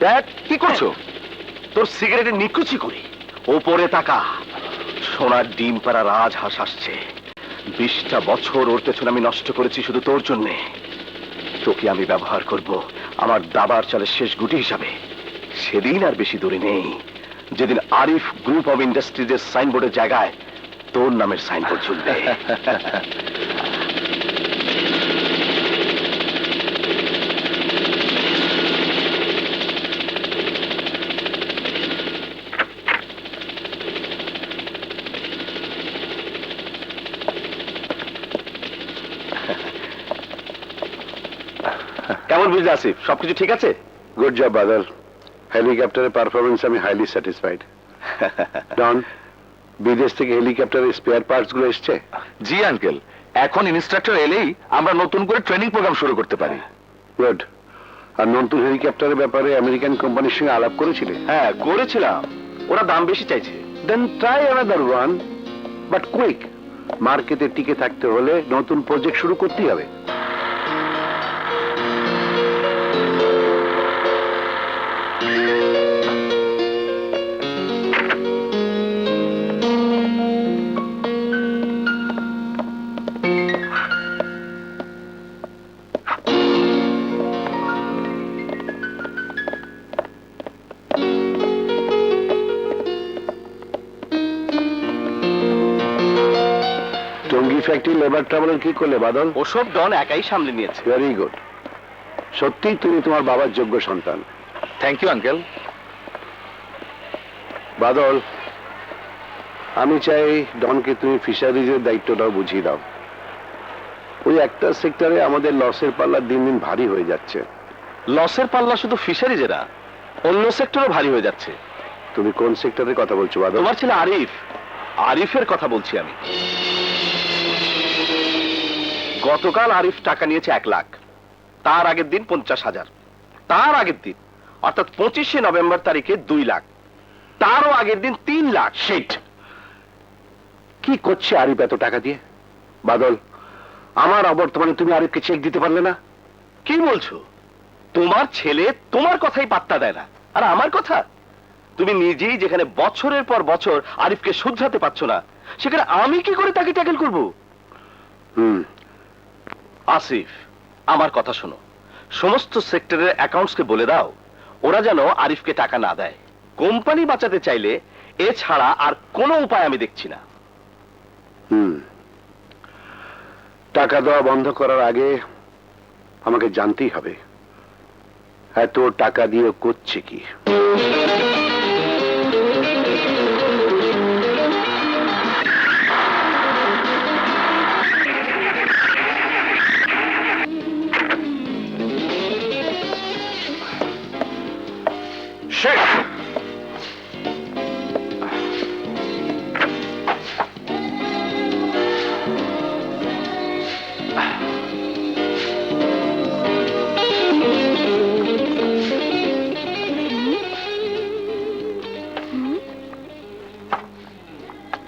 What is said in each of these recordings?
দেখ কি করছো? তোর সিগারেটে নিকুচি করি। ওপরে তাকা, সোনার ডিম পাড়া রাজহাঁস আসছে। 20টা বছর ওর পেছনে আমি নষ্ট করেছি শুধু তোর জন্যে। তোকে আমি ব্যবহার করব আমার দাবার চালের শেষ গুটি হিসাবে। সেদিন আর বেশি দূরে নেই যেদিন আরিফ গ্রুপ অফ ইন্ডাস্ট্রিজের সাইনবোর্ডের জায়গায় তোর নামের সাইনবোর্ড ঝুলবে। কেমন বুঝলে আসিফ, সবকিছু ঠিক আছে? গুড জব বাদল, হেলিকপ্টারের পারফরমেন্স আমি হাইলি স্যাটিসফাইড। ডন, বিদেশ থেকে হেলিকপ্টারের স্পেয়ার পার্টস গুলো এসছে? জি আঙ্কেল, এখন ইনস্ট্রাক্টর এলেই আমরা নতুন করে ট্রেনিং প্রোগ্রাম শুরু করতে পারি। গুড। আর নতুন হেলিকপ্টারের ব্যাপারে আমেরিকান কোম্পানির সঙ্গে আলাপ করেছিলে? হ্যাঁ করেছিলাম, ওরা দাম বেশি চাইছে। Then try another one, but quick. মার্কেটে টিকে থাকতে হলে নতুন প্রজেক্ট শুরু করতেই হবে। টঙ্গী ফ্যাক্টরি লেবার ট্রাবলের কি করলে বাদল? ওসব ডন একাই সামলে নিয়েছে। Very good. সত্যি তুমি তোমার বাবার যোগ্য সন্তান। Thank you uncle. বাদল, আমি চাই ডনকে তুমি ফিশারিজের দায়িত্বটাও বুঝিয়ে দাও। ওই একটা সেক্টরে আমাদের লসের পাল্লা দিন দিন ভারী হয়ে যাচ্ছে। লসের পাল্লা শুধু ফিশারিজেরা, অন্য সেক্টরও ভারী হয়ে যাচ্ছে। তুমি কোন সেক্টরের কথা বলছো বাদল? তোমার ছেলে আরিফ, আরিফের কথা বলছি আমি। গতকাল আরিফ টাকা নিয়েছে 1 লাখ, তার আগের দিন 50,000, তার আগের দিন অর্থাৎ 25শে নভেম্বর তারিখে 2 লাখ, তারও আগের দিন 3 লাখ। শিট! কি করছে আরিফ এত টাকা দিয়ে? বাদল, আমার অবর্তমানে তুমি আরিফকে চেক দিতে পারলে না? কি বলছো? তোমার ছেলে তোমার কথাই পাত্তা দেয় না, আর আমার কথা? তুমি নিজেই যেখানে বছরের পর বছর আরিফকে শুধরাতে পারছো না, সেখানে আমি কি করে তাকে ট্যাকেল করব? আসিফ, আমার কথা শোনো। সমস্ত সেক্টরের অ্যাকাউন্টসকে বলে দাও ওরা যেন আরিফকে টাকা না দেয়। কোম্পানি বাঁচাতে চাইলে এছাড়া আর কোনো উপায় আমি দেখছি না। টাকা দেওয়া বন্ধ করার আগে আমাকে জানতেই হবে এত টাকা দিয়ে করছে কি।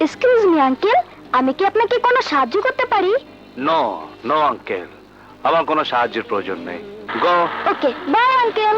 এক্সকিউজ মি আঙ্কেল, আমি কি আপনাকে কোনো সাহায্য করতে পারি? নো নো আঙ্কেল, আমার কোনো সাহায্যের প্রয়োজন নেই। গো। Okay, bye uncle.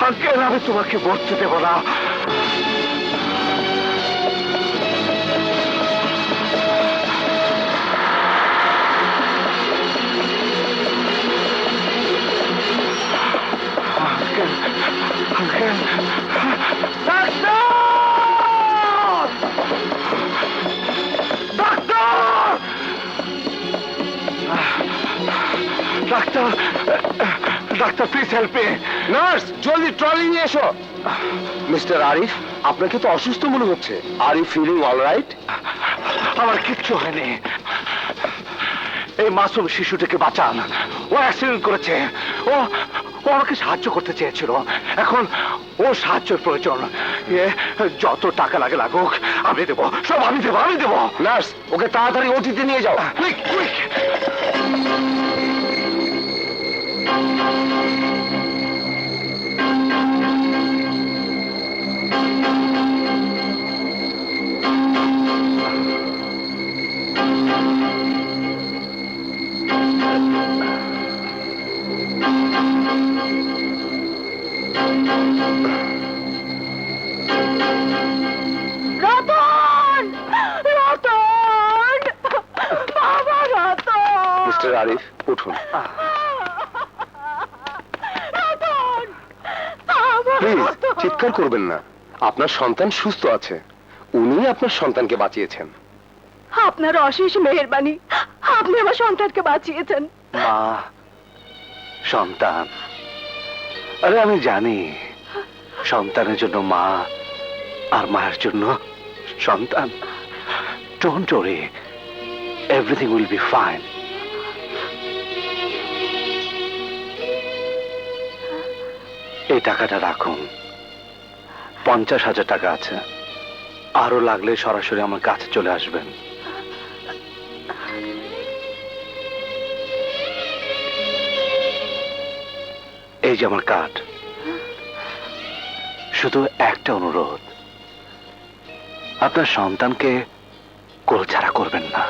আঙ্কেল, আমি তোমাকে বলতে দেব না। Doctor, doctor please help me. Nurse, জলদি ট্রলি নিয়ে এসো। মিস্টার আরিফ, আপনাকে তো অসুস্থ মনে হচ্ছে। Are you feeling all right? আমার কিচ্ছু হয়নি। এই মাসুম শিশুটিকে বাঁচান। ও অ্যাক্সিডেন্ট করেছে। ও ও আমাকে সাহায্য করতে চেয়েছিল। এখন ও সাহায্যের প্রয়োজন। যত টাকা লাগে লাগুক আমি দেবো, সব আমি দেবো, আমি দেবো। নার্স, ওকে তাড়াতাড়ি ওটিতে নিয়ে যাও। Quick quick. রতন, রতন, বাবা রতন, মিস্টার আরিফ, উঠুন রতন, বাবা প্লিজ। রতন। চিৎকার করবেন না। আপনার সন্তান সুস্থ আছে। উনি আপনার সন্তানকে বাঁচিয়েছেন। আপনার অশেষ মেহেরবানি, আপনি আমার সন্তানকে বাঁচিয়েছেন। মা, সন্তান, আরে আমি জানি সন্তানের জন্য মা আর মায়ের জন্য সন্তান। Don't worry, everything will be fine. এই টাকাটা রাখুন। 50,000 টাকা আছে। আরো লাগলে সরাসরি আমার কাছে চলে আসবেন। এই যে আমার কার্ড। শুধু একটা অনুরোধ, আপনার সন্তানকে কোলছাড়া করবেন না,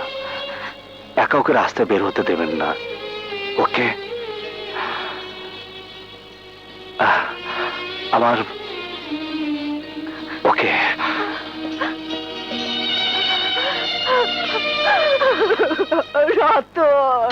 একা ওকে রাস্তায় বের হতে দেবেন না, ওকে? আমার ওকে। রতন,